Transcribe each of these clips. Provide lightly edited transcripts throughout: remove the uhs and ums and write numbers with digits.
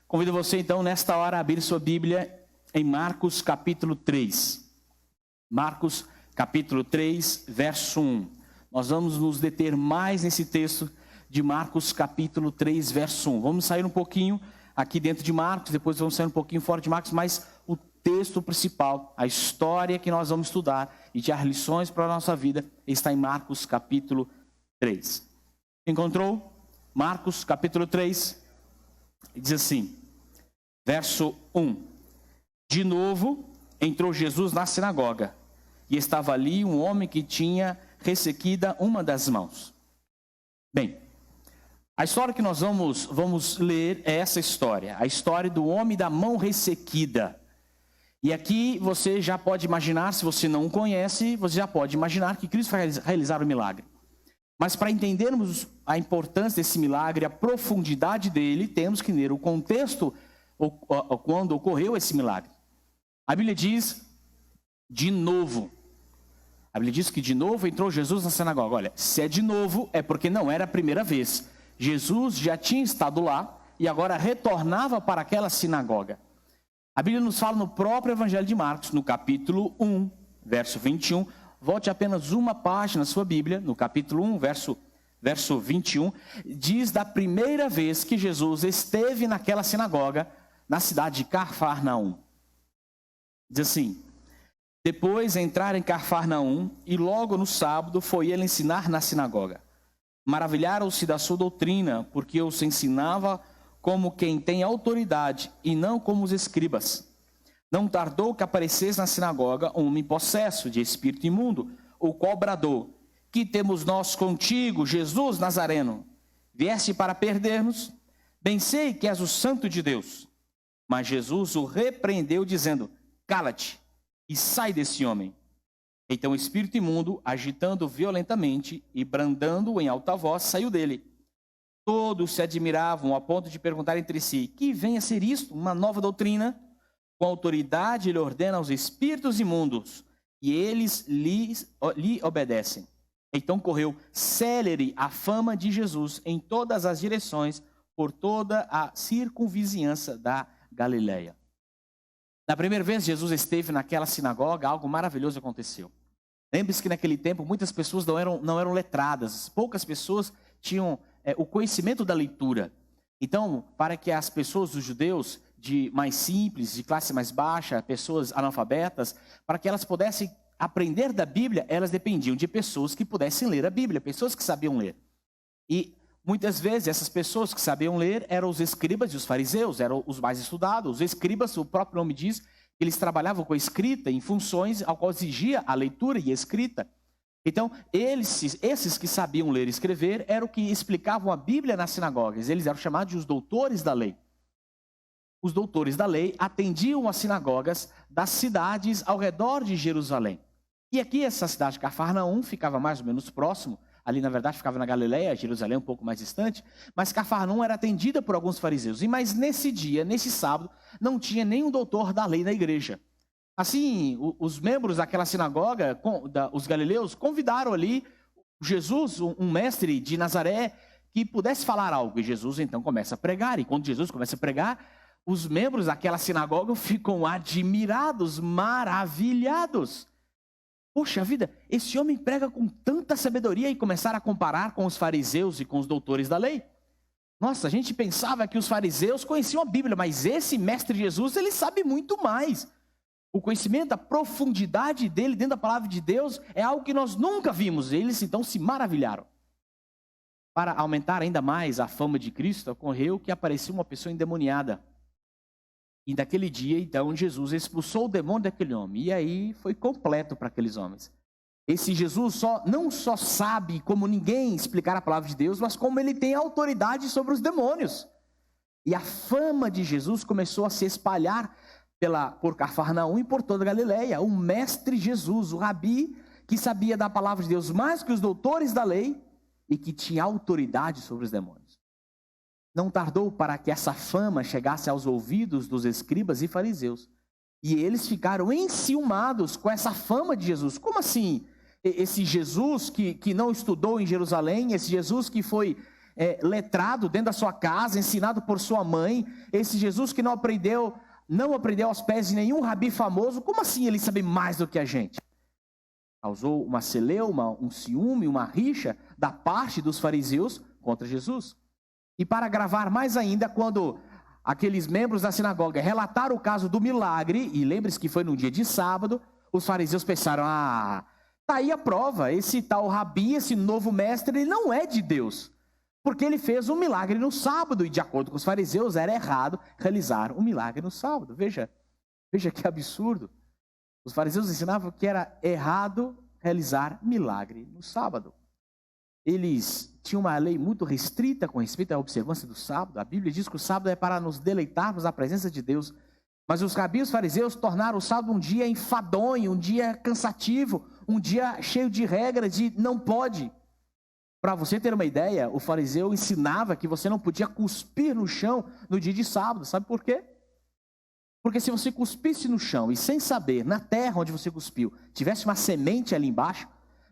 Convido você então nesta hora a abrir sua Bíblia em Marcos capítulo 3. Marcos capítulo 3, verso 1. Nós vamos nos deter mais nesse texto de Marcos capítulo 3, verso 1. Vamos sair um pouquinho aqui dentro de Marcos, depois vamos sair um pouquinho fora de Marcos, mas o texto principal, a história que nós vamos estudar e tirar lições para a nossa vida, está em Marcos capítulo 3. Encontrou? Marcos capítulo 3, diz assim, verso 1. De novo entrou Jesus na sinagoga, e estava ali um homem que tinha ressequida uma das mãos. Bem, a história que nós vamos ler é essa história, a história do homem da mão ressequida. E aqui você já pode imaginar, se você não o conhece, você já pode imaginar que Cristo vai realizar o milagre. Mas para entendermos a importância desse milagre, a profundidade dele, temos que ler o contexto quando ocorreu esse milagre. A Bíblia diz, de novo. A Bíblia diz que de novo entrou Jesus na sinagoga. Olha, se é de novo, é porque não era a primeira vez. Jesus já tinha estado lá e agora retornava para aquela sinagoga. A Bíblia nos fala no próprio Evangelho de Marcos, no capítulo 1, verso 21. Volte apenas uma página na sua Bíblia, no capítulo 1, verso 21. Diz da primeira vez que Jesus esteve naquela sinagoga, na cidade de Cafarnaum. Diz assim, depois entraram em Cafarnaum e logo no sábado foi ele ensinar na sinagoga. Maravilharam-se da sua doutrina, porque os ensinava como quem tem autoridade e não como os escribas. Não tardou que aparecesse na sinagoga um homem possesso de espírito imundo, o qual bradou, que temos nós contigo, Jesus Nazareno? Vieste para perder-nos? Bem sei que és o santo de Deus. Mas Jesus o repreendeu, dizendo, cala-te e sai desse homem. Então o espírito imundo, agitando violentamente e brandando em alta voz, saiu dele. Todos se admiravam a ponto de perguntar entre si, que vem a ser isto, uma nova doutrina? Com autoridade ele ordena aos espíritos imundos, e eles lhe obedecem. Então correu célere a fama de Jesus em todas as direções, por toda a circunvizinhança da Galileia. Na primeira vez que Jesus esteve naquela sinagoga, algo maravilhoso aconteceu. Lembre-se que naquele tempo muitas pessoas não eram letradas, poucas pessoas tinham o conhecimento da leitura. Então, para que as pessoas, os judeus, de mais simples, de classe mais baixa, pessoas analfabetas, para que elas pudessem aprender da Bíblia, elas dependiam de pessoas que pudessem ler a Bíblia, pessoas que sabiam ler. E muitas vezes essas pessoas que sabiam ler eram os escribas e os fariseus, eram os mais estudados. Os escribas, o próprio nome diz, que eles trabalhavam com a escrita em funções ao qual exigia a leitura e a escrita. Então, esses que sabiam ler e escrever eram os que explicavam a Bíblia nas sinagogas. Eles eram chamados de os doutores da lei. Os doutores da lei atendiam as sinagogas das cidades ao redor de Jerusalém. E aqui essa cidade de Cafarnaum ficava mais ou menos próximo, ali na verdade ficava na Galileia, Jerusalém um pouco mais distante, mas Cafarnaum era atendida por alguns fariseus. Mas nesse dia, nesse sábado, não tinha nenhum doutor da lei na igreja. Assim, os membros daquela sinagoga, os galileus, convidaram ali Jesus, um mestre de Nazaré, que pudesse falar algo. E Jesus então começa a pregar, e quando Jesus começa a pregar, os membros daquela sinagoga ficam admirados, maravilhados. Poxa vida, esse homem prega com tanta sabedoria, e começaram a comparar com os fariseus e com os doutores da lei. Nossa, a gente pensava que os fariseus conheciam a Bíblia, mas esse mestre Jesus, ele sabe muito mais. O conhecimento, a profundidade dele dentro da palavra de Deus é algo que nós nunca vimos. Eles então se maravilharam. Para aumentar ainda mais a fama de Cristo, ocorreu que apareceu uma pessoa endemoniada. E naquele dia, então, Jesus expulsou o demônio daquele homem. E aí foi completo para aqueles homens. Esse Jesus não só sabe como ninguém explicar a palavra de Deus, mas como ele tem autoridade sobre os demônios. E a fama de Jesus começou a se espalhar por Cafarnaum e por toda a Galileia. O mestre Jesus, o rabi, que sabia da palavra de Deus mais que os doutores da lei e que tinha autoridade sobre os demônios. Não tardou para que essa fama chegasse aos ouvidos dos escribas e fariseus. E eles ficaram enciumados com essa fama de Jesus. Como assim? Esse Jesus que não estudou em Jerusalém, esse Jesus que foi letrado dentro da sua casa, ensinado por sua mãe, esse Jesus que não aprendeu aos pés de nenhum rabi famoso, como assim ele sabe mais do que a gente? Causou uma celeuma, um ciúme, uma rixa da parte dos fariseus contra Jesus. E para agravar mais ainda, quando aqueles membros da sinagoga relataram o caso do milagre, e lembre-se que foi no dia de sábado, os fariseus pensaram, tá aí a prova, esse tal rabi, esse novo mestre, ele não é de Deus, porque ele fez um milagre no sábado, e de acordo com os fariseus, era errado realizar um milagre no sábado. Veja que absurdo. Os fariseus ensinavam que era errado realizar milagre no sábado. Eles tinham uma lei muito restrita com respeito à observância do sábado. A Bíblia diz que o sábado é para nos deleitarmos na presença de Deus. Mas os rabios fariseus tornaram o sábado um dia enfadonho, um dia cansativo, um dia cheio de regras, de não pode. Para você ter uma ideia, o fariseu ensinava que você não podia cuspir no chão no dia de sábado. Sabe por quê? Porque se você cuspisse no chão e sem saber, na terra onde você cuspiu, tivesse uma semente ali embaixo,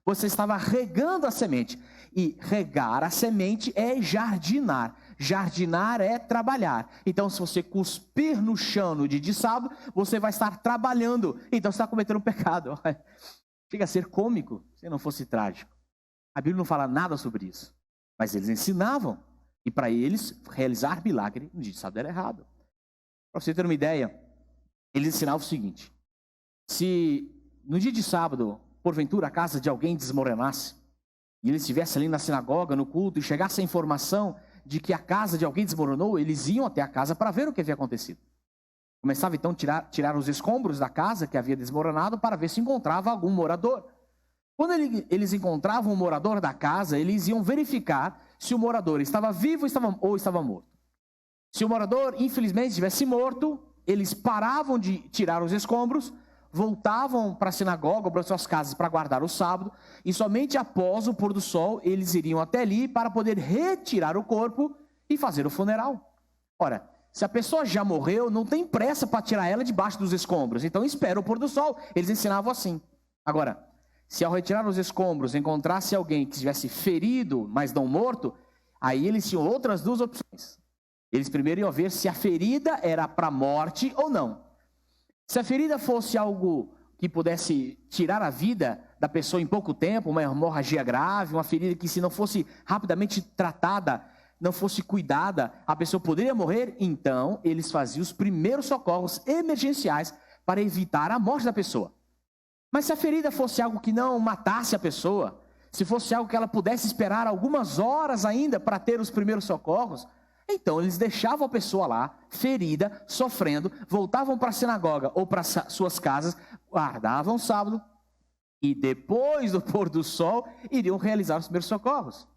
você estava regando a semente. E regar a semente é jardinar. Jardinar é trabalhar. Então, se você cuspir no chão no dia de sábado, você vai estar trabalhando. Então, você está cometendo um pecado. Chega a ser cômico, se não fosse trágico. A Bíblia não fala nada sobre isso. Mas eles ensinavam. E para eles, realizar milagre no dia de sábado era errado. Para você ter uma ideia, eles ensinavam o seguinte: se no dia de sábado, porventura a casa de alguém desmoronasse, e ele estivesse ali na sinagoga, no culto, e chegasse a informação de que a casa de alguém desmoronou, eles iam até a casa para ver o que havia acontecido. Começava então a tirar os escombros da casa que havia desmoronado para ver se encontrava algum morador. Quando eles encontravam um morador da casa, eles iam verificar se o morador estava vivo ou estava morto. Se o morador, infelizmente, estivesse morto, eles paravam de tirar os escombros, voltavam para a sinagoga ou para suas casas para guardar o sábado, e somente após o pôr do sol, eles iriam até ali para poder retirar o corpo e fazer o funeral. Ora, se a pessoa já morreu, não tem pressa para tirar ela debaixo dos escombros, então espera o pôr do sol. Eles ensinavam assim. Agora, se ao retirar os escombros encontrasse alguém que estivesse ferido, mas não morto, aí eles tinham outras duas opções. Eles primeiro iam ver se a ferida era para morte ou não. Se a ferida fosse algo que pudesse tirar a vida da pessoa em pouco tempo, uma hemorragia grave, uma ferida que se não fosse rapidamente tratada, não fosse cuidada, a pessoa poderia morrer, então eles faziam os primeiros socorros emergenciais para evitar a morte da pessoa. Mas se a ferida fosse algo que não matasse a pessoa, se fosse algo que ela pudesse esperar algumas horas ainda para ter os primeiros socorros, então eles deixavam a pessoa lá, ferida, sofrendo, voltavam para a sinagoga ou para suas casas, guardavam o sábado e depois do pôr do sol iriam realizar os primeiros socorros.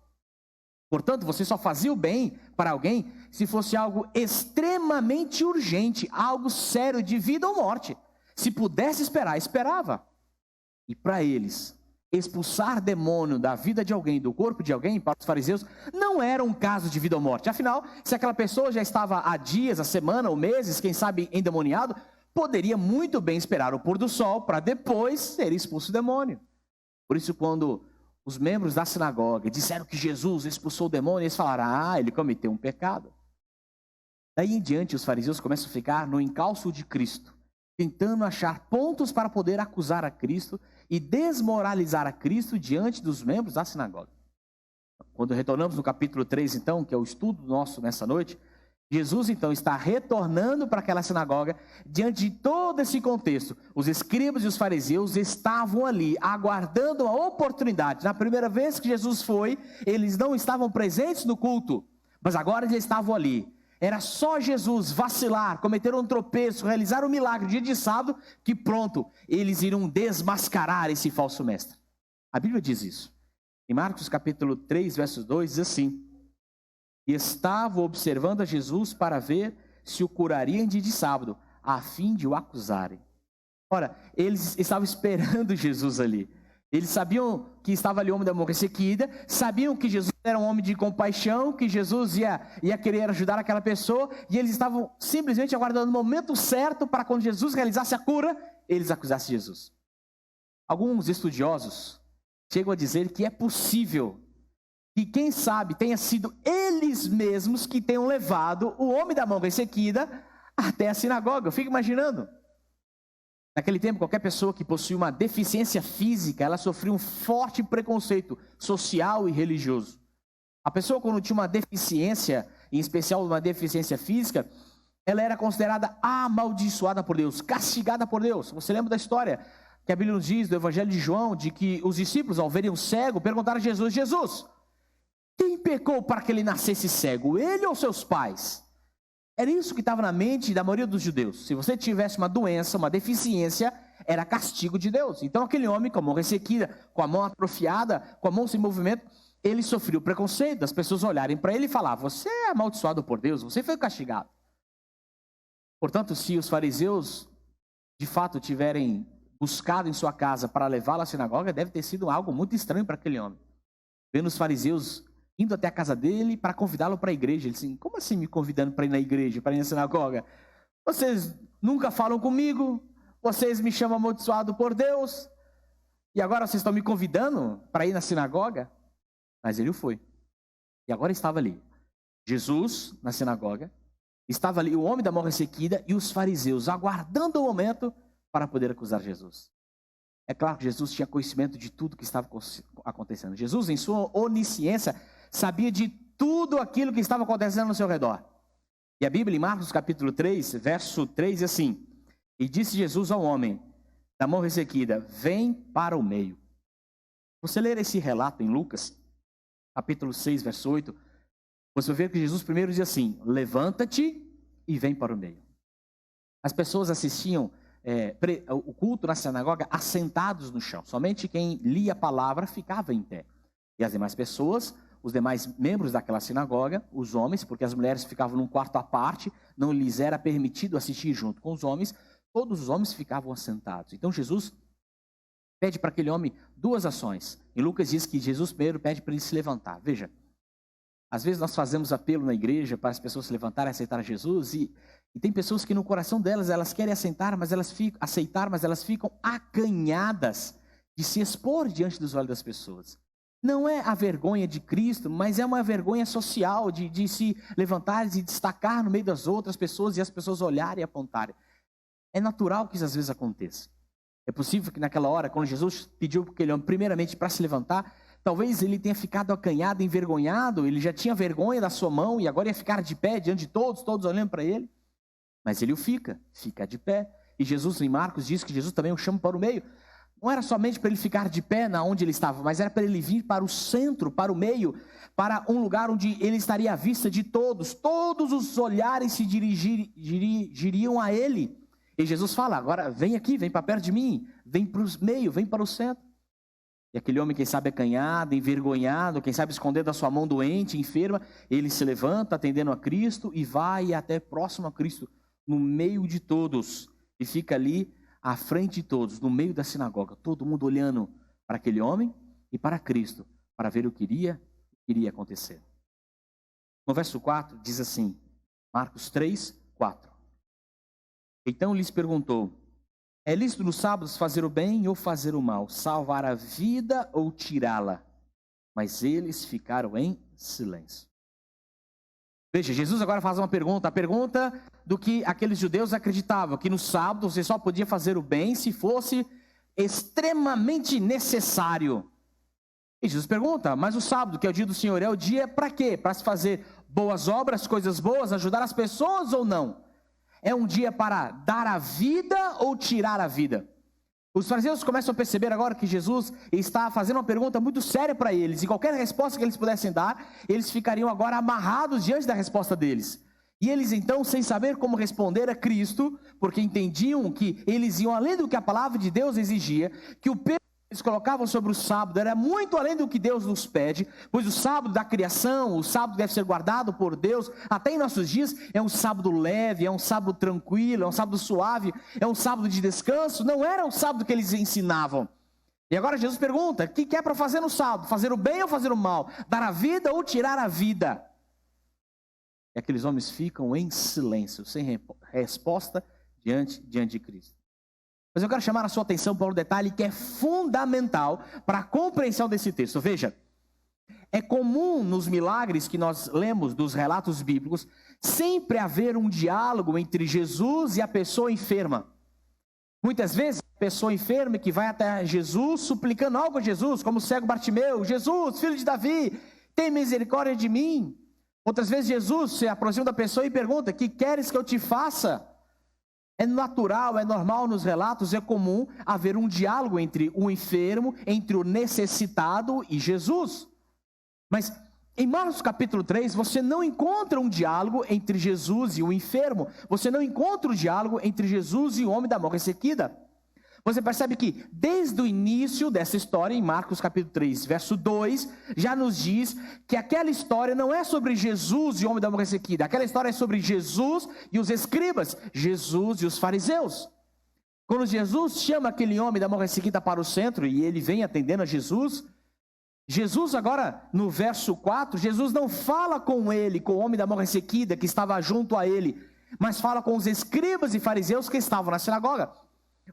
Portanto, você só fazia o bem para alguém se fosse algo extremamente urgente, algo sério de vida ou morte. Se pudesse esperar, esperava. E para eles, expulsar demônio da vida de alguém, do corpo de alguém, para os fariseus, não era um caso de vida ou morte. Afinal, se aquela pessoa já estava há dias, há semana ou meses, quem sabe endemoniado, poderia muito bem esperar o pôr do sol para depois ser expulso o demônio. Por isso, quando os membros da sinagoga disseram que Jesus expulsou o demônio, eles falaram, ele cometeu um pecado. Daí em diante, os fariseus começam a ficar no encalço de Cristo, tentando achar pontos para poder acusar a Cristo e desmoralizar a Cristo diante dos membros da sinagoga. Quando retornamos no capítulo 3, então, que é o estudo nosso nessa noite, Jesus, então, está retornando para aquela sinagoga, diante de todo esse contexto. Os escribas e os fariseus estavam ali, aguardando a oportunidade. Na primeira vez que Jesus foi, eles não estavam presentes no culto, mas agora eles estavam ali. Era só Jesus vacilar, cometer um tropeço, realizar um milagre no dia de sábado, que pronto, eles iriam desmascarar esse falso mestre. A Bíblia diz isso. Em Marcos capítulo 3, versos 2, diz assim: e estavam observando a Jesus para ver se o curariam em dia de sábado, a fim de o acusarem. Ora, eles estavam esperando Jesus ali. Eles sabiam que estava ali o homem da mão ressequida, sabiam que Jesus era um homem de compaixão, que Jesus ia querer ajudar aquela pessoa, e eles estavam simplesmente aguardando o momento certo para quando Jesus realizasse a cura, eles acusassem Jesus. Alguns estudiosos chegam a dizer que é possível que quem sabe tenha sido eles mesmos que tenham levado o homem da mão ressequida até a sinagoga. Eu fico imaginando. Naquele tempo, qualquer pessoa que possuía uma deficiência física, ela sofria um forte preconceito social e religioso. A pessoa, quando tinha uma deficiência, em especial uma deficiência física, ela era considerada amaldiçoada por Deus, castigada por Deus. Você lembra da história que a Bíblia nos diz, do Evangelho de João, de que os discípulos, ao verem um cego, perguntaram a Jesus: Jesus, quem pecou para que ele nascesse cego, ele ou seus pais? Era isso que estava na mente da maioria dos judeus. Se você tivesse uma doença, uma deficiência, era castigo de Deus. Então aquele homem com a mão ressequida, com a mão atrofiada, com a mão sem movimento, ele sofreu o preconceito das pessoas olharem para ele e falar: você é amaldiçoado por Deus, você foi castigado. Portanto, se os fariseus de fato tiverem buscado em sua casa para levá-lo à sinagoga, deve ter sido algo muito estranho para aquele homem. Vendo os fariseus indo até a casa dele para convidá-lo para a igreja. Ele disse: como assim me convidando para ir na igreja, para ir na sinagoga? Vocês nunca falam comigo, vocês me chamam amaldiçoado por Deus, e agora vocês estão me convidando para ir na sinagoga? Mas ele foi. E agora estava ali Jesus na sinagoga, estava ali o homem da mão ressequida e os fariseus aguardando o momento para poder acusar Jesus. É claro que Jesus tinha conhecimento de tudo que estava acontecendo. Jesus, em sua onisciência, sabia de tudo aquilo que estava acontecendo ao seu redor. E a Bíblia, em Marcos capítulo 3, verso 3, diz assim: e disse Jesus ao homem da mão ressequida: vem para o meio. Você ler esse relato em Lucas, capítulo 6, verso 8, você vai ver que Jesus primeiro diz assim: levanta-te e vem para o meio. As pessoas assistiam o culto na sinagoga assentados no chão. Somente quem lia a palavra ficava em pé. E as demais pessoas, os demais membros daquela sinagoga, os homens, porque as mulheres ficavam num quarto à parte, não lhes era permitido assistir junto com os homens, todos os homens ficavam assentados. Então Jesus pede para aquele homem duas ações. Em Lucas diz que Jesus primeiro pede para ele se levantar. Veja, às vezes nós fazemos apelo na igreja para as pessoas se levantarem e aceitar Jesus, e tem pessoas que no coração delas, elas querem aceitar, mas elas ficam acanhadas de se expor diante dos olhos das pessoas. Não é a vergonha de Cristo, mas é uma vergonha social de se levantar e se destacar no meio das outras pessoas e as pessoas olharem e apontarem. É natural que isso às vezes aconteça. É possível que naquela hora, quando Jesus pediu para aquele homem primeiramente para se levantar, talvez ele tenha ficado acanhado, envergonhado, ele já tinha vergonha da sua mão e agora ia ficar de pé diante de todos olhando para ele. Mas ele fica de pé. E Jesus, em Marcos, diz que Jesus também o chama para o meio. Não era somente para ele ficar de pé na onde ele estava, mas era para ele vir para o centro, para o meio, para um lugar onde ele estaria à vista de todos. Todos os olhares se dirigiriam a ele. E Jesus fala: agora vem aqui, vem para perto de mim, vem para o meio, vem para o centro. E aquele homem, quem sabe acanhado, envergonhado, quem sabe esconder da sua mão doente, enferma, ele se levanta atendendo a Cristo e vai até próximo a Cristo, no meio de todos, e fica ali à frente de todos, no meio da sinagoga, todo mundo olhando para aquele homem e para Cristo, para ver o que iria acontecer. No verso 4 diz assim, Marcos 3, 4. Então lhes perguntou: é lícito nos sábados fazer o bem ou fazer o mal, salvar a vida ou tirá-la? Mas eles ficaram em silêncio. Veja, Jesus agora faz uma pergunta, a pergunta do que aqueles judeus acreditavam, que no sábado você só podia fazer o bem se fosse extremamente necessário. E Jesus pergunta: mas o sábado, que é o dia do Senhor, é o dia para quê? Para se fazer boas obras, coisas boas, ajudar as pessoas ou não? É um dia para dar a vida ou tirar a vida? Os fariseus começam a perceber agora que Jesus está fazendo uma pergunta muito séria para eles, e qualquer resposta que eles pudessem dar, eles ficariam agora amarrados diante da resposta deles. E eles então, sem saber como responder a Cristo, porque entendiam que eles iam além do que a palavra de Deus exigia, que o peso que eles colocavam sobre o sábado era muito além do que Deus nos pede, pois o sábado da criação, o sábado deve ser guardado por Deus, até em nossos dias, é um sábado leve, é um sábado tranquilo, é um sábado suave, é um sábado de descanso. Não era o sábado que eles ensinavam. E agora Jesus pergunta: o que é para fazer no sábado? Fazer o bem ou fazer o mal? Dar a vida ou tirar a vida? E aqueles homens ficam em silêncio, sem resposta diante de Cristo. Mas eu quero chamar a sua atenção para um detalhe que é fundamental para a compreensão desse texto. Veja, é comum nos milagres que nós lemos dos relatos bíblicos, sempre haver um diálogo entre Jesus e a pessoa enferma. Muitas vezes, a pessoa enferma que vai até Jesus, suplicando algo a Jesus, como o cego Bartimeu: Jesus, filho de Davi, tem misericórdia de mim. Outras vezes, Jesus se aproxima da pessoa e pergunta: que queres que eu te faça? É natural, é normal nos relatos, é comum haver um diálogo entre o enfermo, entre o necessitado e Jesus. Mas em Marcos capítulo 3, você não encontra um diálogo entre Jesus e o enfermo. Você não encontra um diálogo entre Jesus e o homem da mão ressequida. Você percebe que desde o início dessa história, em Marcos capítulo 3, verso 2, já nos diz que aquela história não é sobre Jesus e o homem da mão ressequida. Aquela história é sobre Jesus e os escribas, Jesus e os fariseus. Quando Jesus chama aquele homem da mão ressequida para o centro e ele vem atendendo a Jesus, agora, no verso 4, Jesus não fala com ele, com o homem da mão ressequida que estava junto a ele, mas fala com os escribas e fariseus que estavam na sinagoga.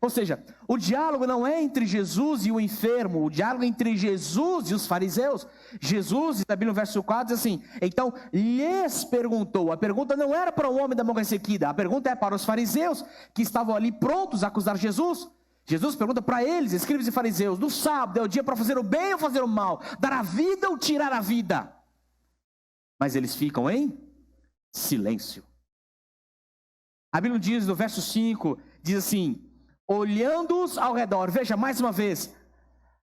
Ou seja, o diálogo não é entre Jesus e o enfermo, o diálogo é entre Jesus e os fariseus. Jesus, no verso 4, diz assim: então lhes perguntou. A pergunta não era para o homem da mão ressequida, a pergunta é para os fariseus que estavam ali prontos a acusar Jesus. Jesus pergunta para eles, escribas e fariseus: no sábado é o dia para fazer o bem ou fazer o mal? Dar a vida ou tirar a vida? Mas eles ficam em silêncio. A Bíblia diz no verso 5, diz assim: olhando-os ao redor. Veja, mais uma vez,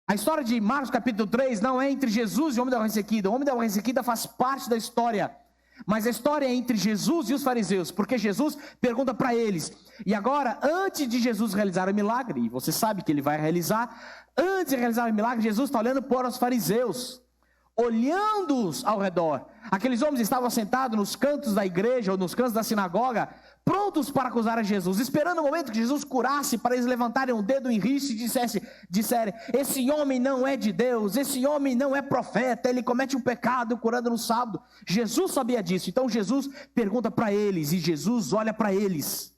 a história de Marcos capítulo 3 não é entre Jesus e o homem da mão ressequida. O homem da mão ressequida faz parte da história, mas a história é entre Jesus e os fariseus, porque Jesus pergunta para eles. E agora, antes de Jesus realizar o milagre, e você sabe que ele vai realizar, antes de realizar o milagre, Jesus está olhando para os fariseus, olhando-os ao redor. Aqueles homens estavam sentados nos cantos da igreja, ou nos cantos da sinagoga, prontos para acusar a Jesus, esperando o momento que Jesus curasse, para eles levantarem o dedo em risco e disserem: esse homem não é de Deus, esse homem não é profeta, ele comete um pecado curando no sábado. Jesus sabia disso, então Jesus pergunta para eles, e Jesus olha para eles.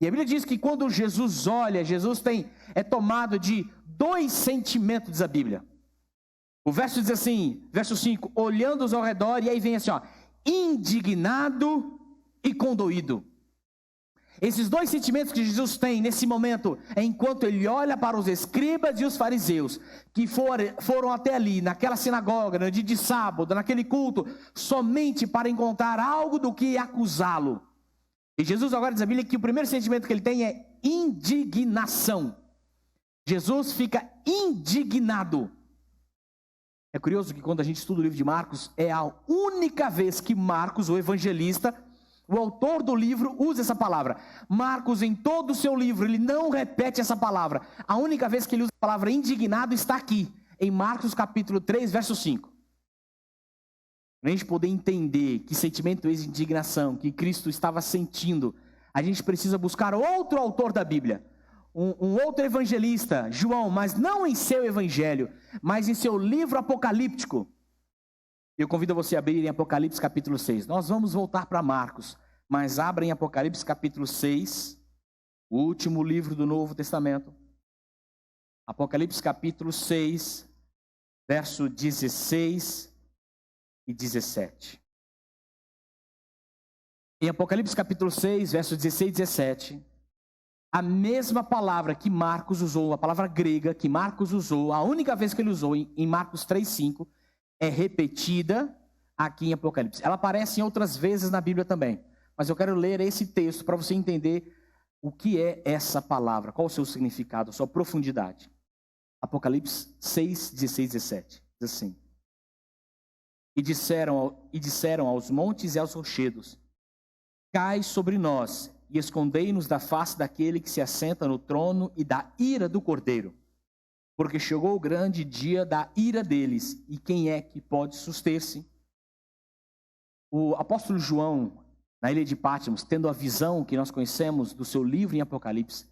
E a Bíblia diz que quando Jesus olha, Jesus é tomado de dois sentimentos, diz a Bíblia. O verso diz assim, verso 5, olhando-os ao redor, e aí vem assim, ó: indignado e condoído. Esses dois sentimentos que Jesus tem nesse momento, é enquanto ele olha para os escribas e os fariseus, que foram até ali, naquela sinagoga, no dia de sábado, naquele culto, somente para encontrar algo do que acusá-lo. E Jesus agora diz a Bíblia que o primeiro sentimento que ele tem é indignação. Jesus fica indignado. É curioso que quando a gente estuda o livro de Marcos, é a única vez que Marcos, o evangelista, o autor do livro, usa essa palavra. Marcos, em todo o seu livro, ele não repete essa palavra. A única vez que ele usa a palavra indignado está aqui, em Marcos capítulo 3, verso 5. Para a gente poder entender que sentimento é esse de indignação, que Cristo estava sentindo, a gente precisa buscar outro autor da Bíblia. Um outro evangelista, João, mas não em seu evangelho, mas em seu livro apocalíptico. Eu convido você a abrir em Apocalipse capítulo 6. Nós vamos voltar para Marcos, mas abra em Apocalipse capítulo 6, o último livro do Novo Testamento. Apocalipse capítulo 6, verso 16 e 17. Em Apocalipse capítulo 6, verso 16 e 17, a mesma palavra que Marcos usou, a palavra grega que Marcos usou, a única vez que ele usou em Marcos 3:5, é repetida aqui em Apocalipse. Ela aparece em outras vezes na Bíblia também, mas eu quero ler esse texto para você entender o que é essa palavra, qual o seu significado, a sua profundidade. Apocalipse 6, 16 e 17, diz assim: E disseram aos montes e aos rochedos: cai sobre nós e escondei-nos da face daquele que se assenta no trono e da ira do Cordeiro. Porque chegou o grande dia da ira deles, e quem é que pode suster-se? O apóstolo João, na ilha de Patmos, tendo a visão que nós conhecemos do seu livro em Apocalipse,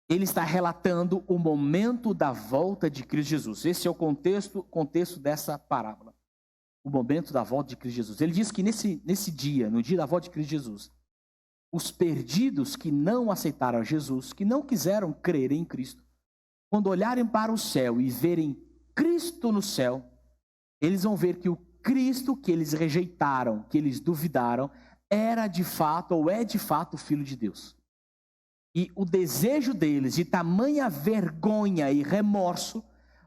ele está relatando o momento da volta de Cristo Jesus. Esse é o contexto dessa parábola. O momento da volta de Cristo Jesus. Ele diz que nesse dia, no dia da volta de Cristo Jesus, os perdidos que não aceitaram Jesus, que não quiseram crer em Cristo, quando olharem para o céu e verem Cristo no céu, eles vão ver que o Cristo que eles rejeitaram, que eles duvidaram, era de fato ou é de fato o Filho de Deus. E o desejo deles de tamanha vergonha e remorso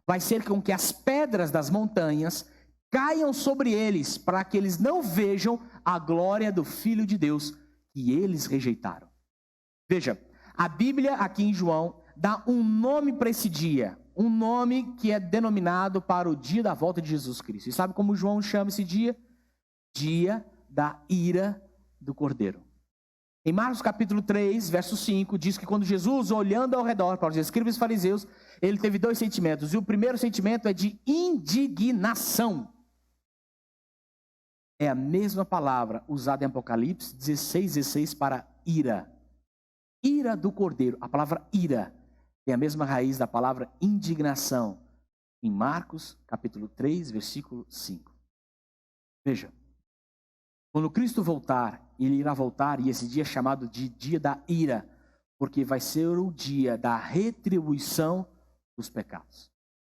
vai ser com que as pedras das montanhas caiam sobre eles, para que eles não vejam a glória do Filho de Deus que eles rejeitaram. Veja, a Bíblia aqui em João dá um nome para esse dia, um nome que é denominado para o dia da volta de Jesus Cristo. E sabe como João chama esse dia? Dia da ira do Cordeiro. Em Marcos capítulo 3, verso 5, diz que quando Jesus, olhando ao redor para os escribas e fariseus, ele teve dois sentimentos. E o primeiro sentimento é de indignação. É a mesma palavra usada em Apocalipse 16 para ira. Ira do Cordeiro. A palavra ira tem a mesma raiz da palavra indignação. Em Marcos capítulo 3, versículo 5. Veja. Quando Cristo voltar, ele irá voltar, e esse dia é chamado de dia da ira, porque vai ser o dia da retribuição dos pecados.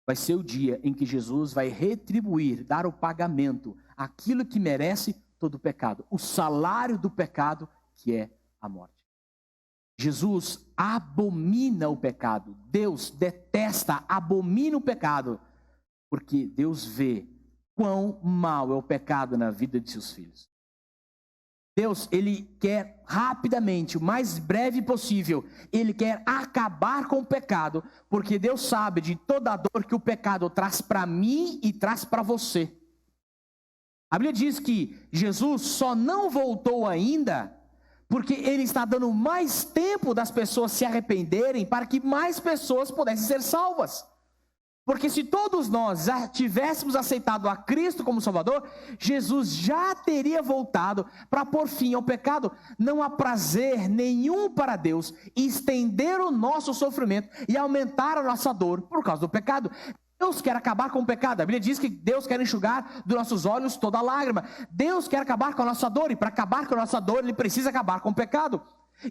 Vai ser o dia em que Jesus vai retribuir, dar o pagamento, aquilo que merece todo o pecado, o salário do pecado, que é a morte. Jesus abomina o pecado, Deus detesta, abomina o pecado, porque Deus vê quão mal é o pecado na vida de seus filhos. Deus, ele quer rapidamente, o mais breve possível, ele quer acabar com o pecado, porque Deus sabe de toda a dor que o pecado traz para mim e traz para você. A Bíblia diz que Jesus só não voltou ainda, porque ele está dando mais tempo das pessoas se arrependerem, para que mais pessoas pudessem ser salvas. Porque se todos nós já tivéssemos aceitado a Cristo como Salvador, Jesus já teria voltado para pôr fim ao pecado. Não há prazer nenhum para Deus estender o nosso sofrimento e aumentar a nossa dor por causa do pecado. Deus quer acabar com o pecado. A Bíblia diz que Deus quer enxugar dos nossos olhos toda lágrima. Deus quer acabar com a nossa dor, e para acabar com a nossa dor, ele precisa acabar com o pecado.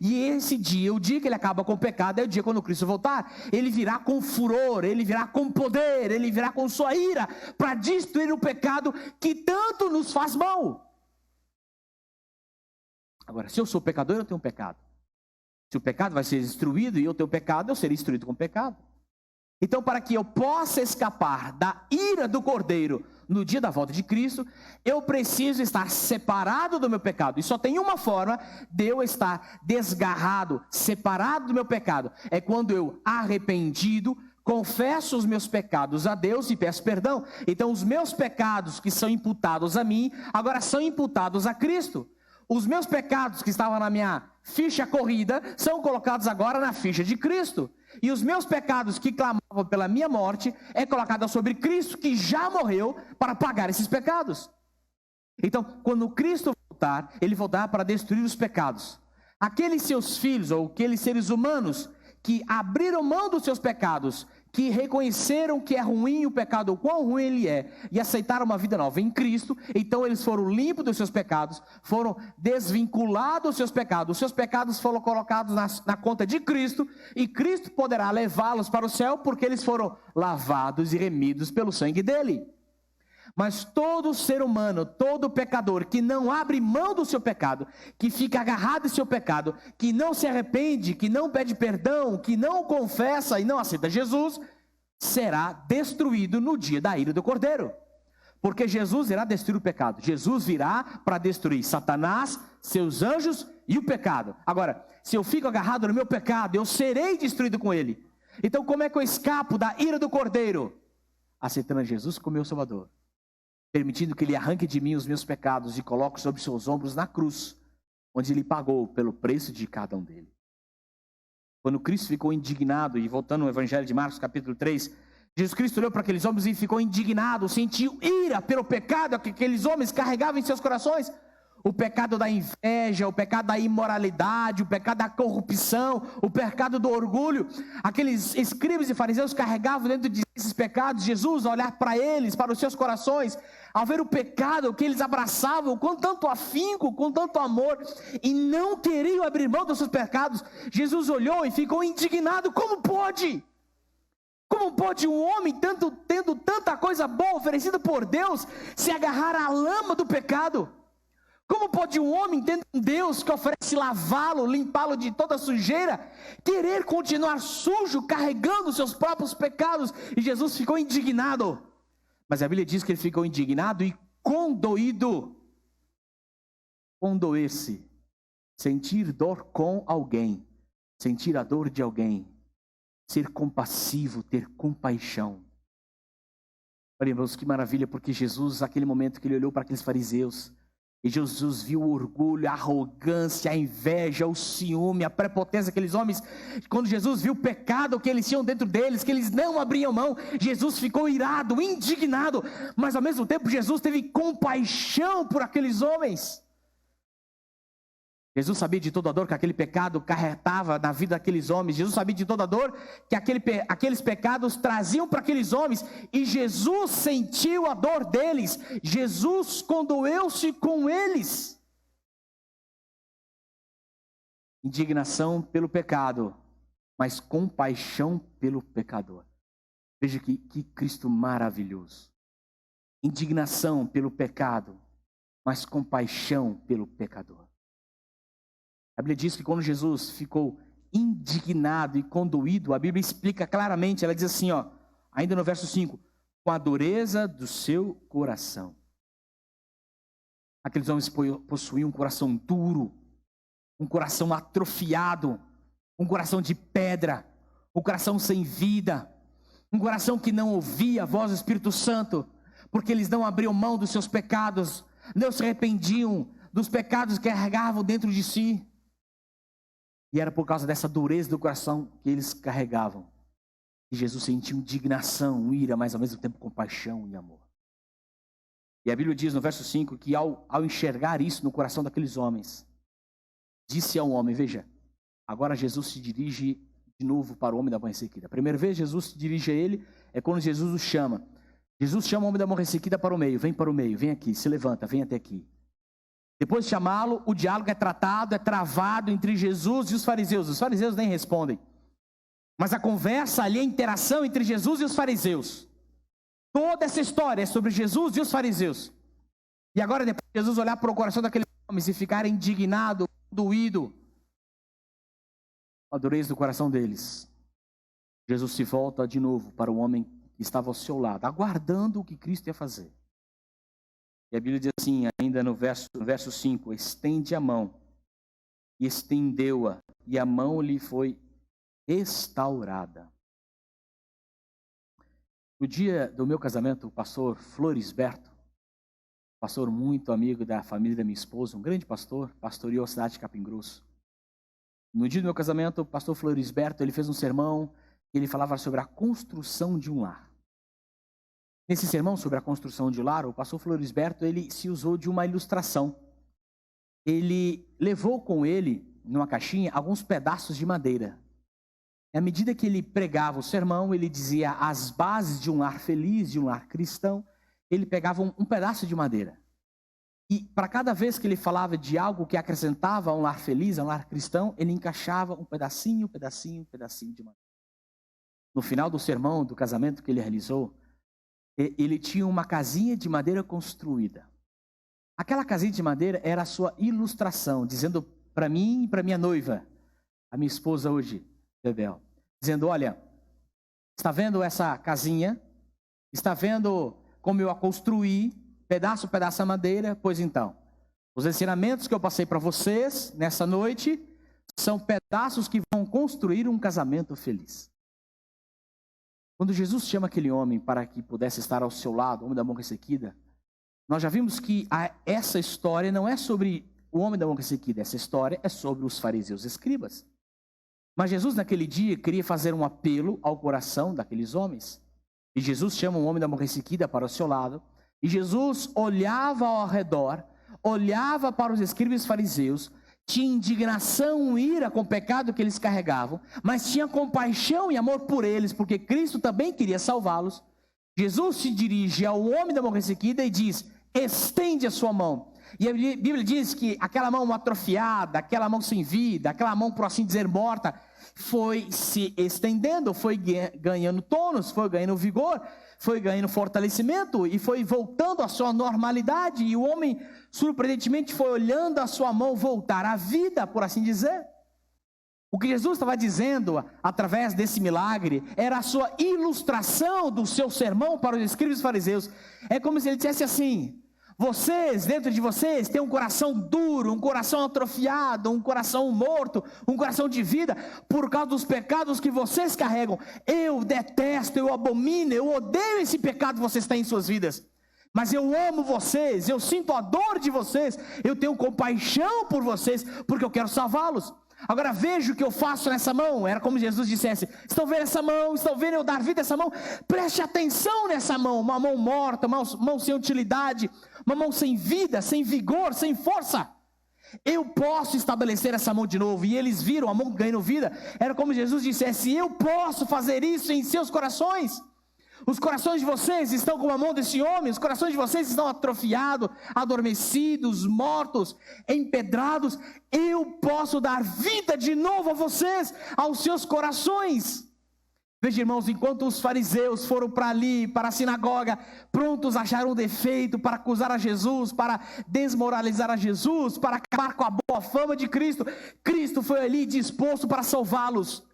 E esse dia, o dia que ele acaba com o pecado, é o dia quando Cristo voltar. Ele virá com furor, ele virá com poder, ele virá com sua ira, para destruir o pecado que tanto nos faz mal. Agora, se eu sou pecador, eu tenho um pecado. Se o pecado vai ser destruído e eu tenho pecado, eu serei destruído com o pecado. Então, para que eu possa escapar da ira do Cordeiro no dia da volta de Cristo, eu preciso estar separado do meu pecado. E só tem uma forma de eu estar desgarrado, separado do meu pecado. É quando eu, arrependido, confesso os meus pecados a Deus e peço perdão. Então, os meus pecados que são imputados a mim, agora são imputados a Cristo. Os meus pecados que estavam na minha ficha corrida, são colocados agora na ficha de Cristo. E os meus pecados que clamavam pela minha morte, é colocado sobre Cristo, que já morreu para pagar esses pecados. Então, quando Cristo voltar, ele voltará para destruir os pecados. Aqueles seus filhos, ou aqueles seres humanos, que abriram mão dos seus pecados, que reconheceram que é ruim o pecado, o quão ruim ele é, e aceitaram uma vida nova em Cristo, então eles foram limpos dos seus pecados, foram desvinculados dos seus pecados, os seus pecados foram colocados na conta de Cristo, e Cristo poderá levá-los para o céu, porque eles foram lavados e remidos pelo sangue dele. Mas todo ser humano, todo pecador que não abre mão do seu pecado, que fica agarrado em seu pecado, que não se arrepende, que não pede perdão, que não confessa e não aceita Jesus, será destruído no dia da ira do Cordeiro. Porque Jesus irá destruir o pecado. Jesus virá para destruir Satanás, seus anjos e o pecado. Agora, se eu fico agarrado no meu pecado, eu serei destruído com ele. Então, como é que eu escapo da ira do Cordeiro? Aceitando Jesus como meu Salvador, permitindo que ele arranque de mim os meus pecados e coloque sobre seus ombros na cruz, onde ele pagou pelo preço de cada um deles. Quando Cristo ficou indignado, e voltando ao Evangelho de Marcos capítulo 3, Jesus Cristo olhou para aqueles homens e ficou indignado, sentiu ira pelo pecado que aqueles homens carregavam em seus corações. O pecado da inveja, o pecado da imoralidade, o pecado da corrupção, o pecado do orgulho. Aqueles escribas e fariseus carregavam dentro de esses pecados. Jesus, ao olhar para eles, para os seus corações, ao ver o pecado que eles abraçavam com tanto afinco, com tanto amor, e não queriam abrir mão dos seus pecados, Jesus olhou e ficou indignado. Como pode? Como pode um homem, tendo tanta coisa boa oferecida por Deus, se agarrar à lama do pecado? Como pode um homem, tendo um Deus que oferece lavá-lo, limpá-lo de toda sujeira, querer continuar sujo, carregando seus próprios pecados? E Jesus ficou indignado. Mas a Bíblia diz que ele ficou indignado e condoído. Condoer-se, sentir dor com alguém, sentir a dor de alguém, ser compassivo, ter compaixão. Olha, irmãos, que maravilha, porque Jesus, naquele momento que ele olhou para aqueles fariseus, e Jesus viu o orgulho, a arrogância, a inveja, o ciúme, a prepotência daqueles homens. Quando Jesus viu o pecado que eles tinham dentro deles, que eles não abriam mão, Jesus ficou irado, indignado, mas ao mesmo tempo Jesus teve compaixão por aqueles homens. Jesus sabia de toda a dor que aquele pecado carregava na vida daqueles homens. Jesus sabia de toda a dor que aqueles pecados traziam para aqueles homens. E Jesus sentiu a dor deles. Jesus condoeu-se com eles. Indignação pelo pecado, mas compaixão pelo pecador. Veja que Cristo maravilhoso. Indignação pelo pecado, mas compaixão pelo pecador. A Bíblia diz que quando Jesus ficou indignado e condoído, a Bíblia explica claramente, ela diz assim, ainda no verso 5, com a dureza do seu coração. Aqueles homens possuíam um coração duro, um coração atrofiado, um coração de pedra, um coração sem vida, um coração que não ouvia a voz do Espírito Santo, porque eles não abriam mão dos seus pecados, não se arrependiam dos pecados que carregavam dentro de si. E era por causa dessa dureza do coração que eles carregavam. E Jesus sentiu indignação, ira, mas ao mesmo tempo compaixão e amor. E a Bíblia diz no verso 5 que ao enxergar isso no coração daqueles homens, disse ao homem, veja, agora Jesus se dirige de novo para o homem da mão ressequida. A primeira vez Jesus se dirige a ele, é quando Jesus o chama. Jesus chama o homem da mão ressequida para o meio, vem para o meio, vem aqui, se levanta, vem até aqui. Depois de chamá-lo, o diálogo é travado entre Jesus e os fariseus. Os fariseus nem respondem. Mas a conversa ali, a interação entre Jesus e os fariseus. Toda essa história é sobre Jesus e os fariseus. E agora, depois de Jesus olhar para o coração daqueles homens e ficar indignado, doído, a dureza do coração deles, Jesus se volta de novo para o homem que estava ao seu lado, aguardando o que Cristo ia fazer. E a Bíblia diz assim, ainda no verso 5, estende a mão, e estendeu-a, e a mão lhe foi restaurada. No dia do meu casamento, o pastor Florisberto, pastor muito amigo da família da minha esposa, um grande pastor, pastoreou a cidade de Capim Grosso. No dia do meu casamento, o pastor Florisberto, ele fez um sermão, ele falava sobre a construção de um lar. Nesse sermão sobre a construção de um lar, o pastor Florisberto, ele se usou de uma ilustração. Ele levou com ele, numa caixinha, alguns pedaços de madeira. E à medida que ele pregava o sermão, ele dizia as bases de um lar feliz, de um lar cristão, ele pegava um pedaço de madeira. E para cada vez que ele falava de algo que acrescentava a um lar feliz, a um lar cristão, ele encaixava um pedacinho de madeira. No final do sermão, do casamento que ele realizou, ele tinha uma casinha de madeira construída. Aquela casinha de madeira era a sua ilustração, dizendo para mim e para minha noiva, a minha esposa hoje, Bebel, dizendo, olha, está vendo essa casinha? Está vendo como eu a construí, pedaço a pedaço a madeira? Pois então, os ensinamentos que eu passei para vocês nessa noite são pedaços que vão construir um casamento feliz. Quando Jesus chama aquele homem para que pudesse estar ao seu lado, o homem da mão ressequida, nós já vimos que essa história não é sobre o homem da mão ressequida, essa história é sobre os fariseus e escribas. Mas Jesus naquele dia queria fazer um apelo ao coração daqueles homens. E Jesus chama o homem da mão ressequida para o seu lado, e Jesus olhava ao redor, olhava para os escribas e fariseus, tinha indignação, ira com o pecado que eles carregavam, mas tinha compaixão e amor por eles, porque Cristo também queria salvá-los. Jesus se dirige ao homem da mão ressequida e diz, estende a sua mão. E a Bíblia diz que aquela mão atrofiada, aquela mão sem vida, aquela mão, por assim dizer, morta, foi se estendendo, foi ganhando tônus, foi ganhando vigor, foi ganhando fortalecimento e foi voltando à sua normalidade. E o homem, surpreendentemente, foi olhando a sua mão voltar à vida, por assim dizer. O que Jesus estava dizendo através desse milagre era a sua ilustração do seu sermão para os escribas e fariseus. É como se ele dissesse assim: vocês, dentro de vocês, têm um coração duro, um coração atrofiado, um coração morto, um coração de vida, por causa dos pecados que vocês carregam. Eu detesto, eu abomino, eu odeio esse pecado que vocês têm em suas vidas. Mas eu amo vocês, eu sinto a dor de vocês, eu tenho compaixão por vocês, porque eu quero salvá-los. Agora veja o que eu faço nessa mão. Era como Jesus dissesse: estão vendo essa mão? Estão vendo eu dar vida a essa mão? Preste atenção nessa mão. Uma mão morta, uma mão sem utilidade, uma mão sem vida, sem vigor, sem força. Eu posso estabelecer essa mão de novo. E eles viram a mão ganhando vida. Era como Jesus dissesse: eu posso fazer isso em seus corações. Os corações de vocês estão como a mão desse homem. Os corações de vocês estão atrofiados, adormecidos, mortos, empedrados. Eu posso dar vida de novo a vocês, aos seus corações. Veja, irmãos, enquanto os fariseus foram para ali, para a sinagoga, prontos a achar um defeito para acusar a Jesus, para desmoralizar a Jesus, para acabar com a boa fama de Cristo, Cristo foi ali disposto para salvá-los.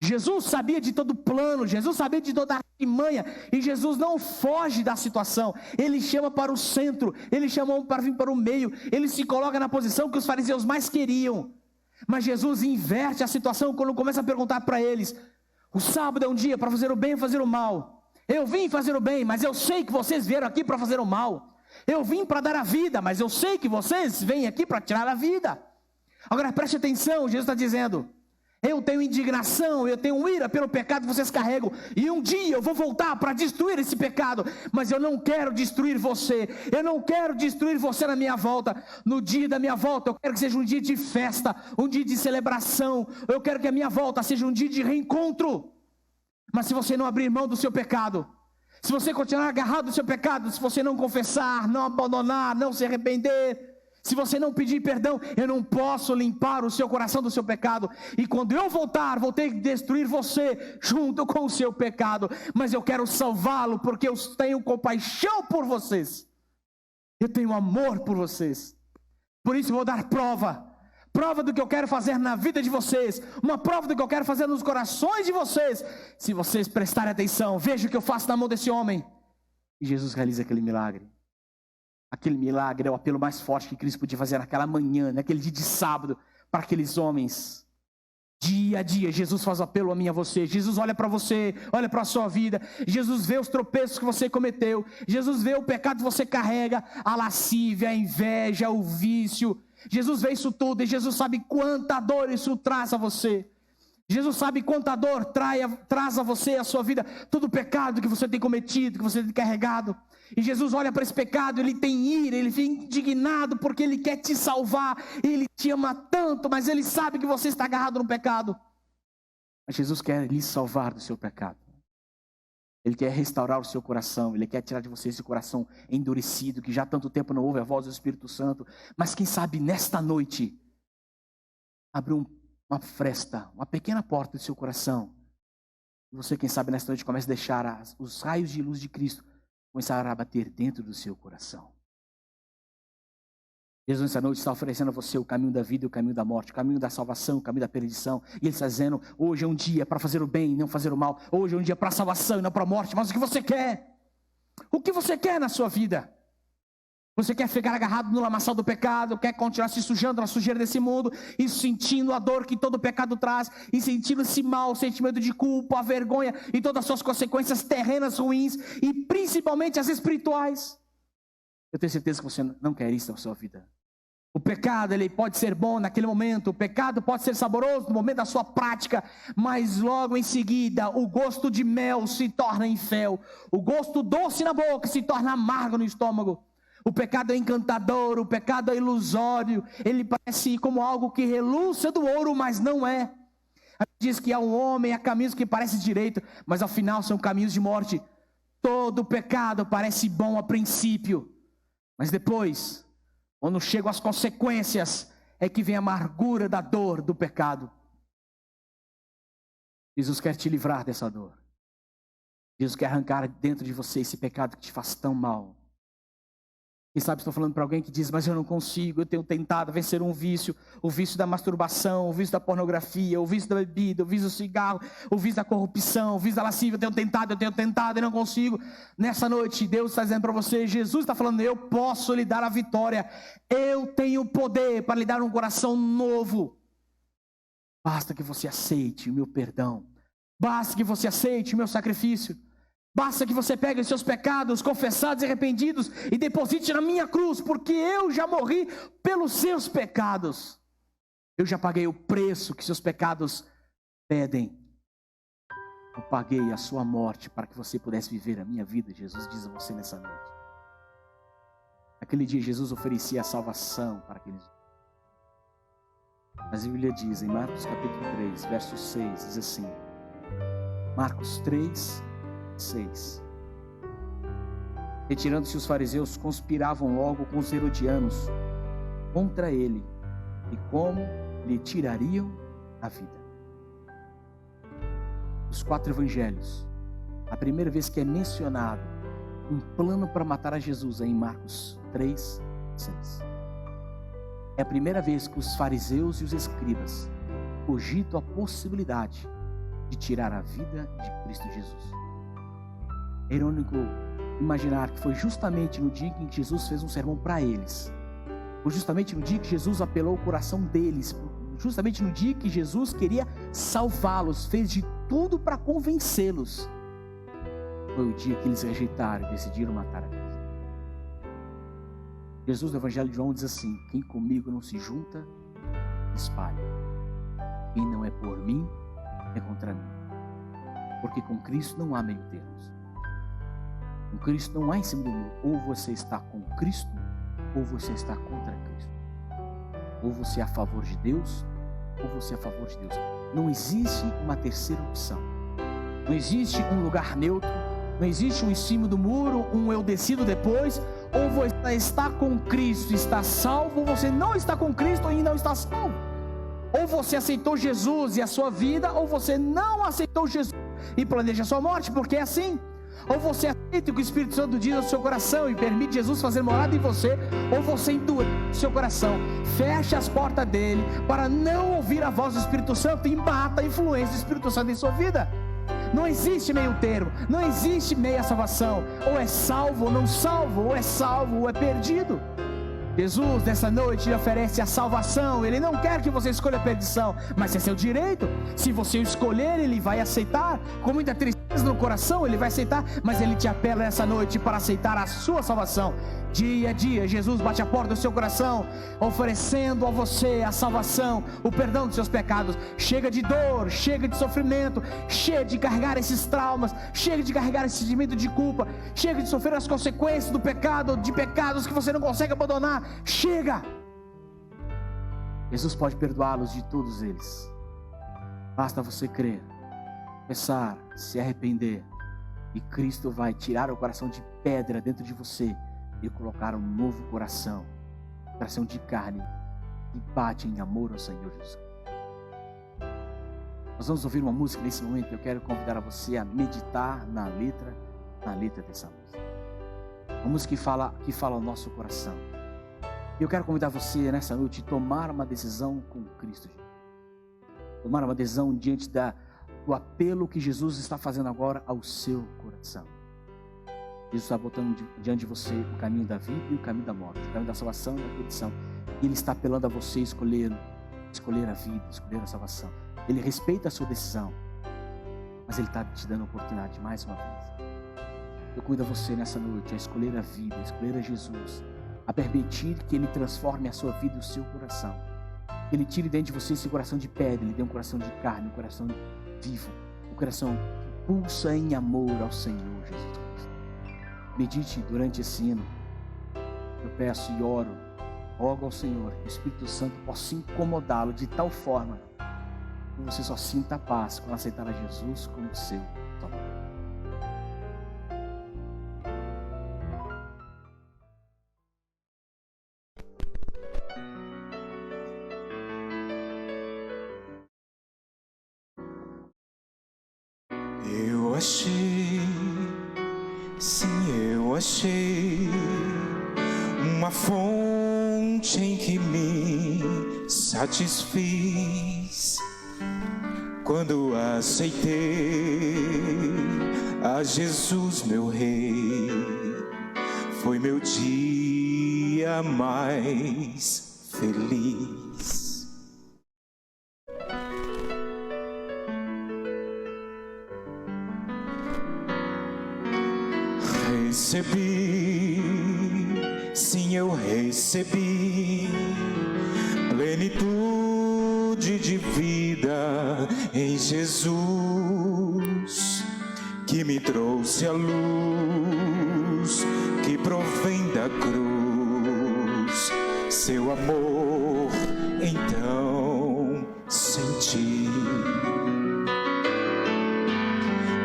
Jesus sabia de todo o plano, Jesus sabia de toda a artimanha, e Jesus não foge da situação. Ele chama para o centro, ele chamou para vir para o meio, ele se coloca na posição que os fariseus mais queriam. Mas Jesus inverte a situação quando começa a perguntar para eles: o sábado é um dia para fazer o bem ou fazer o mal? Eu vim fazer o bem, mas eu sei que vocês vieram aqui para fazer o mal. Eu vim para dar a vida, mas eu sei que vocês vêm aqui para tirar a vida. Agora preste atenção, Jesus está dizendo: eu tenho indignação, eu tenho ira pelo pecado que vocês carregam, e um dia eu vou voltar para destruir esse pecado, mas eu não quero destruir você, eu não quero destruir você na minha volta. No dia da minha volta, eu quero que seja um dia de festa, um dia de celebração, eu quero que a minha volta seja um dia de reencontro. Mas se você não abrir mão do seu pecado, se você continuar agarrado do seu pecado, se você não confessar, não abandonar, não se arrepender, se você não pedir perdão, eu não posso limpar o seu coração do seu pecado. E quando eu voltar, vou ter que destruir você junto com o seu pecado. Mas eu quero salvá-lo, porque eu tenho compaixão por vocês. Eu tenho amor por vocês. Por isso eu vou dar prova. Prova do que eu quero fazer na vida de vocês. Uma prova do que eu quero fazer nos corações de vocês. Se vocês prestarem atenção, veja o que eu faço na mão desse homem. E Jesus realiza aquele milagre. Aquele milagre é o apelo mais forte que Cristo podia fazer naquela manhã, naquele dia de sábado, para aqueles homens. Dia a dia, Jesus faz o apelo a mim e a você. Jesus olha para você, olha para a sua vida. Jesus vê os tropeços que você cometeu. Jesus vê o pecado que você carrega, a lascívia, a inveja, o vício. Jesus vê isso tudo e Jesus sabe quanta dor isso traz a você. Jesus sabe quanta dor traz a você, a sua vida, todo o pecado que você tem cometido, que você tem carregado. E Jesus olha para esse pecado, ele tem ira, ele fica indignado porque ele quer te salvar, ele te ama tanto, mas ele sabe que você está agarrado no pecado. Mas Jesus quer lhe salvar do seu pecado. Ele quer restaurar o seu coração, ele quer tirar de você esse coração endurecido, que já há tanto tempo não ouve a voz do Espírito Santo. Mas quem sabe nesta noite, abre uma fresta, uma pequena porta do seu coração. E você, quem sabe nesta noite, começa a deixar os raios de luz de Cristo começar a bater dentro do seu coração. Jesus nessa noite está oferecendo a você o caminho da vida e o caminho da morte, o caminho da salvação, o caminho da perdição. E Ele está dizendo: hoje é um dia para fazer o bem e não fazer o mal. Hoje é um dia para a salvação e não para a morte. Mas o que você quer? O que você quer na sua vida? Você quer ficar agarrado no lamaçal do pecado, quer continuar se sujando na sujeira desse mundo e sentindo a dor que todo pecado traz, e sentindo esse mal, o sentimento de culpa, a vergonha e todas as suas consequências terrenas ruins e principalmente as espirituais. Eu tenho certeza que você não quer isso na sua vida. O pecado, ele pode ser bom naquele momento, o pecado pode ser saboroso no momento da sua prática, mas logo em seguida o gosto de mel se torna em fel, o gosto doce na boca se torna amargo no estômago. O pecado é encantador, o pecado é ilusório, ele parece como algo que reluz do ouro, mas não é. Diz que há um homem, há caminhos que parecem direito, mas ao final são caminhos de morte. Todo pecado parece bom a princípio, mas depois, Quando chegam as consequências, é que vem a amargura da dor do pecado. Jesus quer te livrar dessa dor. Jesus quer arrancar dentro de você esse pecado que te faz tão mal. Quem sabe estou falando para alguém que diz, mas eu não consigo, eu tenho tentado vencer um vício, o vício da masturbação, o vício da pornografia, o vício da bebida, o vício do cigarro, o vício da corrupção, o vício da lascívia, eu tenho tentado e não consigo. Nessa noite, Deus está dizendo para você, Jesus está falando, eu posso lhe dar a vitória, eu tenho poder para lhe dar um coração novo. Basta que você aceite o meu perdão, basta que você aceite o meu sacrifício. Basta que você pegue os seus pecados confessados e arrependidos e deposite na minha cruz, porque eu já morri pelos seus pecados. Eu já paguei o preço que seus pecados pedem. Eu paguei a sua morte para que você pudesse viver a minha vida, Jesus diz a você nessa noite. Naquele dia Jesus oferecia a salvação para aqueles. Mas a Bíblia diz em Marcos capítulo 3, verso 6, diz assim. Marcos 3, 6. Retirando-se os fariseus, conspiravam logo com os herodianos contra ele, e como lhe tirariam a vida. Os 4 evangelhos, a primeira vez que é mencionado um plano para matar a Jesus é em Marcos 3, 6. É a primeira vez que os fariseus e os escribas cogitam a possibilidade de tirar a vida de Cristo Jesus. É irônico imaginar que foi justamente no dia em que Jesus fez um sermão para eles, foi justamente no dia que Jesus apelou o coração deles, justamente no dia que Jesus queria salvá-los, fez de tudo para convencê-los, foi o dia que eles rejeitaram e decidiram matar a Cristo. Jesus no Evangelho de João diz assim, quem comigo não se junta, espalha. Quem não é por mim, é contra mim. Porque com Cristo não há meio termos. Com Cristo não há em cima do muro. Ou você está com Cristo, ou você está contra Cristo. Ou você é a favor de Deus, ou você é a favor de Deus. Não existe uma terceira opção. Não existe um lugar neutro. Não existe um em cima do muro, um eu decido depois. Ou você está com Cristo e está salvo, ou você não está com Cristo e não está salvo. Ou você aceitou Jesus e a sua vida, ou você não aceitou Jesus e planeja a sua morte, porque é assim. Ou você aceita o que o Espírito Santo diz ao seu coração e permite Jesus fazer morada em você, ou você endurece o seu coração, fecha as portas dele para não ouvir a voz do Espírito Santo e mata a influência do Espírito Santo em sua vida. Não existe meio termo, não existe meia salvação. Ou é salvo ou não salvo, ou é salvo ou é perdido. Jesus nessa noite lhe oferece a salvação. Ele não quer que você escolha a perdição, mas é seu direito. Se você o escolher, ele vai aceitar. Com muita tristeza no coração, ele vai aceitar. Mas ele te apela nessa noite para aceitar a sua salvação. Dia a dia, Jesus bate a porta do seu coração, oferecendo a você a salvação, o perdão dos seus pecados. Chega de dor, chega de sofrimento, chega de carregar esses traumas, chega de carregar esse sentimento de culpa, chega de sofrer as consequências do pecado, de pecados que você não consegue abandonar. Chega! Jesus pode perdoá-los de todos eles. Basta você crer, confessar, se arrepender, e Cristo vai tirar o coração de pedra dentro de você e colocar um novo coração de carne, que bate em amor ao Senhor Jesus. Nós vamos ouvir uma música nesse momento. Eu quero convidar a você a meditar na letra dessa música. Uma música que fala ao nosso coração. Eu quero convidar você nessa noite a tomar uma decisão com Cristo Jesus. Tomar uma decisão diante do apelo que Jesus está fazendo agora ao seu coração. Jesus está botando diante de você o caminho da vida e o caminho da morte, o caminho da salvação e da perdição. E Ele está apelando a você escolher a vida, escolher a salvação. Ele respeita a sua decisão, mas Ele está te dando a oportunidade mais uma vez. Eu convido a você nessa noite a escolher a vida, a escolher a Jesus, a permitir que Ele transforme a sua vida e o seu coração. Que Ele tire dentro de você esse coração de pedra, Ele dê um coração de carne, um coração vivo, um coração que pulsa em amor ao Senhor Jesus Cristo. Medite durante esse hino. Eu peço e rogo ao Senhor que o Espírito Santo possa incomodá-lo de tal forma que você só sinta paz quando aceitar a Jesus como seu Salvador. Eu achei, sim, eu achei uma fonte em que me satisfiz quando aceitei a Jesus, meu Rei. Foi meu dia mais feliz. Recebi, sim, eu recebi plenitude de vida em Jesus, que me trouxe a luz que provém da cruz. Seu amor então senti.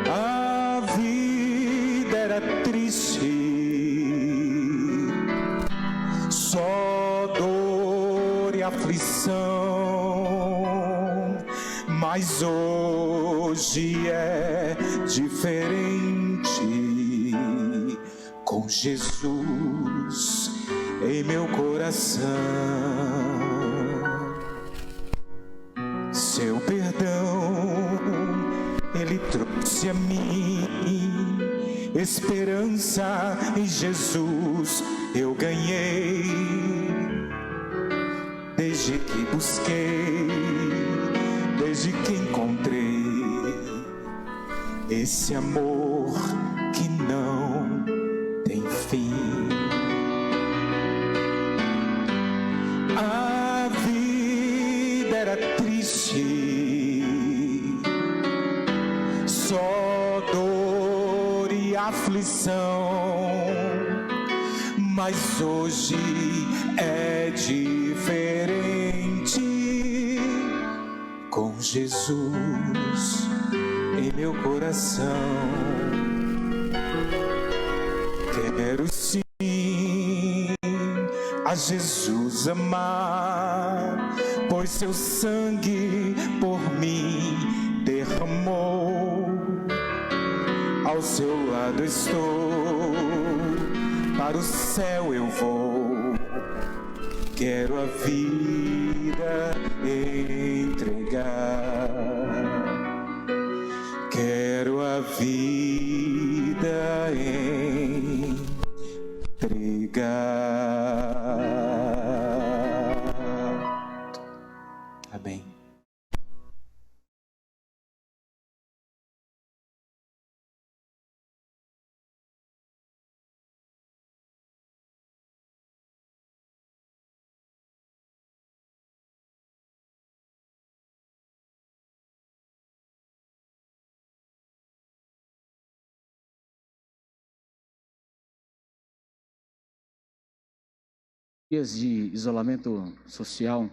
A vida era triste, só dor e aflição, mas hoje é diferente, com Jesus em meu coração. Seu perdão Ele trouxe a mim, esperança em Jesus eu ganhei, desde que busquei, desde que encontrei esse amor que não tem fim. A vida era triste, só dor e aflição, mas hoje é diferente, com Jesus em meu coração. Quero sim a Jesus amar, pois seu sangue por mim derramou. Ao seu lado estou, para o céu eu vou. Quero a vida entregar, quero a vida entregar. Amém. Dias de isolamento social,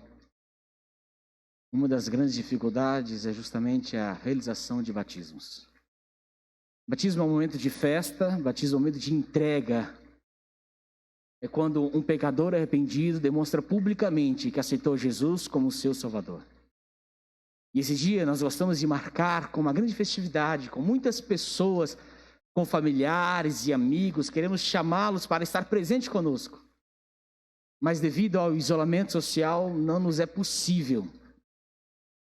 uma das grandes dificuldades é justamente a realização de batismos. Batismo é um momento de festa, batismo é um momento de entrega. É quando um pecador arrependido demonstra publicamente que aceitou Jesus como seu Salvador. E esse dia nós gostamos de marcar com uma grande festividade, com muitas pessoas, com familiares e amigos, queremos chamá-los para estar presente conosco. Mas devido ao isolamento social, não nos é possível.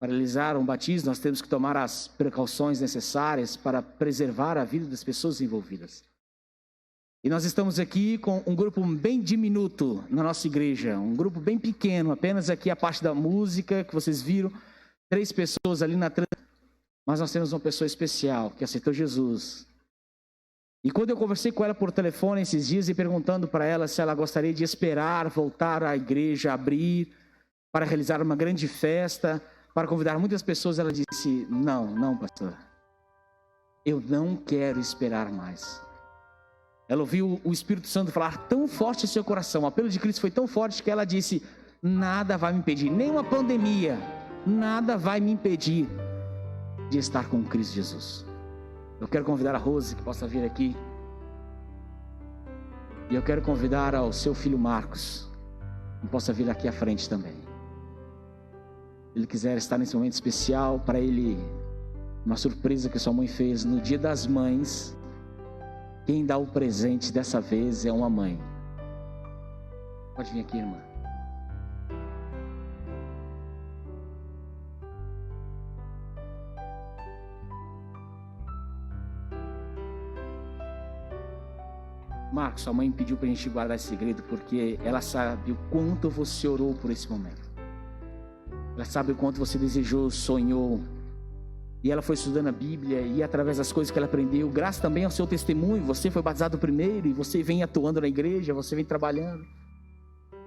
Para realizar um batismo, nós temos que tomar as precauções necessárias para preservar a vida das pessoas envolvidas. E nós estamos aqui com um grupo bem diminuto na nossa igreja, um grupo bem pequeno, apenas aqui a parte da música que vocês viram, 3 pessoas ali na transmissão. Mas nós temos uma pessoa especial que aceitou Jesus. E quando eu conversei com ela por telefone esses dias e perguntando para ela se ela gostaria de esperar voltar à igreja, abrir, para realizar uma grande festa, para convidar muitas pessoas, ela disse: não, pastor, eu não quero esperar mais. Ela ouviu o Espírito Santo falar tão forte em seu coração, o apelo de Cristo foi tão forte que ela disse: nada vai me impedir, nem uma pandemia, nada vai me impedir de estar com Cristo Jesus. Eu quero convidar a Rose que possa vir aqui. E eu quero convidar ao seu filho Marcos, que possa vir aqui à frente também. Se ele quiser estar nesse momento especial, para ele Uma surpresa que sua mãe fez no Dia das Mães. Quem dá o presente dessa vez é uma mãe. Pode vir aqui, irmã. Marcos, sua mãe pediu para a gente guardar esse segredo porque ela sabe o quanto você orou por esse momento. Ela sabe o quanto você desejou, sonhou. E ela foi estudando a Bíblia e através das coisas que ela aprendeu, graças também ao seu testemunho, você foi batizado primeiro e você vem atuando na igreja, você vem trabalhando.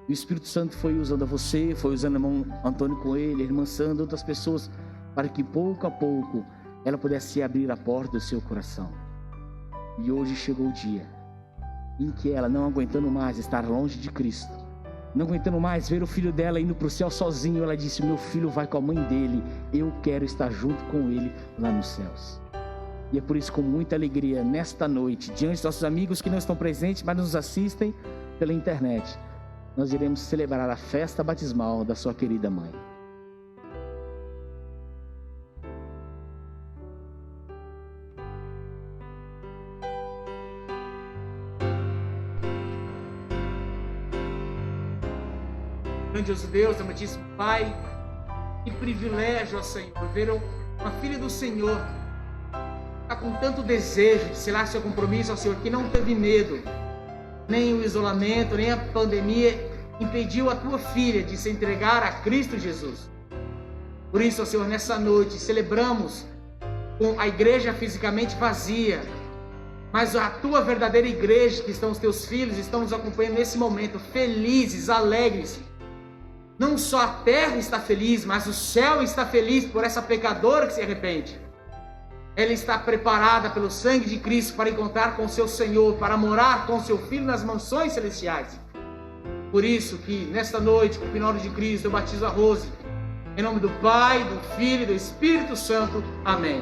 E o Espírito Santo foi usando a você, foi usando o irmão Antônio Coelho, a irmã Sandra, outras pessoas, para que pouco a pouco ela pudesse abrir a porta do seu coração. E hoje chegou o dia em que ela, não aguentando mais estar longe de Cristo, não aguentando mais ver o filho dela indo para o céu sozinho, ela disse: meu filho vai com a mãe dele, eu quero estar junto com ele lá nos céus. E é por isso, com muita alegria, nesta noite, diante dos nossos amigos que não estão presentes, mas nos assistem pela internet, nós iremos celebrar a festa batismal da sua querida mãe. Grandioso Deus, amantíssimo Pai, que privilégio, ó Senhor, ver uma filha do Senhor, está com tanto desejo de selar seu compromisso, ó Senhor, que não teve medo, nem o isolamento, nem a pandemia impediu a tua filha de se entregar a Cristo Jesus. Por isso, ó Senhor, nessa noite celebramos com a igreja fisicamente vazia, mas a tua verdadeira igreja, que estão os teus filhos, estão nos acompanhando nesse momento, felizes, alegres. Não só a terra está feliz, mas o céu está feliz por essa pecadora que se arrepende. Ela está preparada pelo sangue de Cristo para encontrar com o seu Senhor, para morar com o seu Filho nas mansões celestiais. Por isso que nesta noite, com o final de Cristo, eu batizo a Rose. Em nome do Pai, do Filho e do Espírito Santo. Amém.